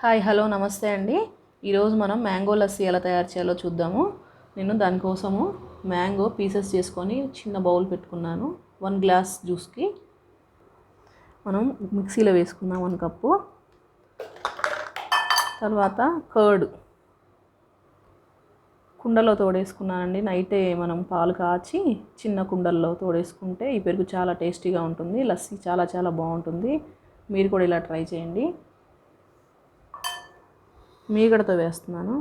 Hi hello నమస్తే అండి. ఈరోజు మనం మ్యాంగో లస్సీ ఎలా తయారు చేయాలో చూద్దాము. నేను దానికోసము మ్యాంగో పీసెస్ చేసుకొని చిన్న బౌల్ పెట్టుకున్నాను. 1 గ్లాస్ జ్యూస్కి మనం మిక్సీలో వేసుకుందాం 1 కప్పు. తర్వాత కర్డ్ కుండలో తోడేసుకున్నానండి. నైటే మనం పాలు కాచి చిన్న కుండల్లో తోడేసుకుంటే ఈ పెరుగు చాలా టేస్టీగా ఉంటుంది. లస్సీ చాలా బాగుంటుంది. మీరు కూడా ఇలా ట్రై చేయండి. మీగడతో వేస్తున్నాను.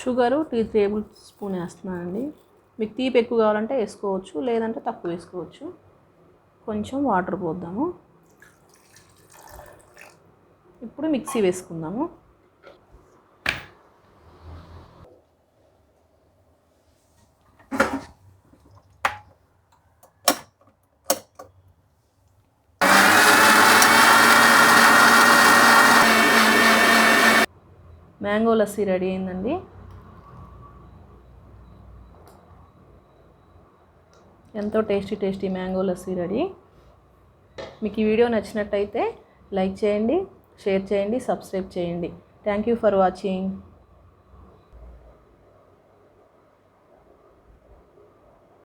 షుగరు 3 టేబుల్ స్పూన్ వేస్తున్నానండి. మీకు తీపి ఎక్కువ కావాలంటే వేసుకోవచ్చు, లేదంటే తక్కువ వేసుకోవచ్చు. కొంచెం వాటర్ పోద్దాము. ఇప్పుడు మిక్సీ వేసుకుందాము. మ్యాంగో లస్సీ రెడీ అయిందండి. ఎంతో టేస్టీ మ్యాంగో లస్సీ రెడీ. మీకు ఈ వీడియో నచ్చినట్టయితే లైక్ చేయండి, షేర్ చేయండి, సబ్స్క్రైబ్ చేయండి. Thank you for watching.